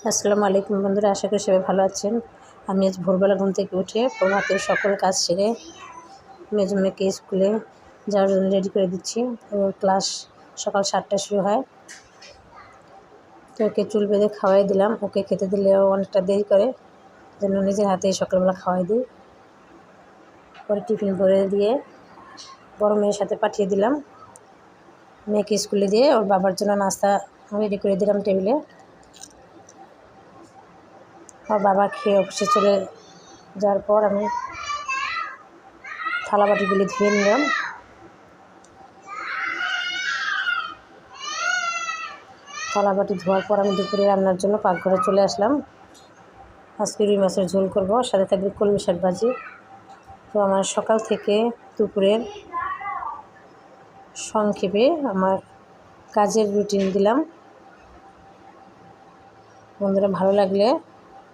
আসসালামু আলাইকুম বন্ধুরা, আশা করি সবাই ভালো আছেন। আমি আজ ভোরবেলা ঘুম থেকে উঠে প্রভাতের সকল কাজ সেরে মেজো মেয়েকে স্কুলে যাওয়ার জন্য রেডি করে দিচ্ছি। ওর ক্লাস সকাল 7টায় শুরু হয়, তো ওকে চুল বেঁধে খাওয়াই দিলাম। ওকে খেতে দিলেও অনেকটা দেরি করে, যেন নিজের হাতেই সকালবেলা খাওয়াই দিই। পরে টিফিন ভরে দিয়ে বড় মেয়ের সাথে পাঠিয়ে দিলাম। মেয়েকে স্কুলে দিয়ে ওর বাবার জন্য নাস্তা রেডি করে দিলাম টেবিলে। ওর বাবা খেয়ে অফিসে চলে যাওয়ার পর আমি থালা বাটিগুলি ধুয়ে নিলাম। থালা বাটি ধোয়ার পর আমি দুপুরে রান্নার জন্য পাকঘরে চলে আসলাম। আজকে রুই মাছের ঝোল করব, সাথে থাকবে কলমি শাক ভাজি। তো আমার সকাল থেকে দুপুরের সংক্ষেপে আমার কাজের রুটিন দিলাম। বন্ধুরা, ভালো লাগলে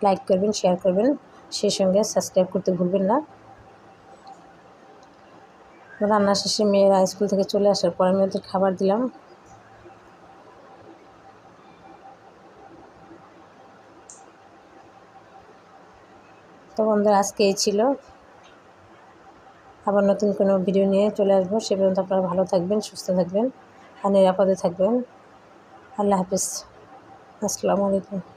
লাইক করবেন, শেয়ার করবেন, সেই সঙ্গে সাবস্ক্রাইব করতে ভুলবেন না। রান্না শেষে মেয়েরা স্কুল থেকে চলে আসার পর আমি ওদের খাবার দিলাম। তো বন্ধুরা, আজকে এই ছিল। আবার নতুন কোনো ভিডিও নিয়ে চলে আসবো। সে পর্যন্ত আপনারা ভালো থাকবেন, সুস্থ থাকবেন আর নিরাপদে থাকবেন। আল্লাহ হাফিজ। আসসালামু আলাইকুম।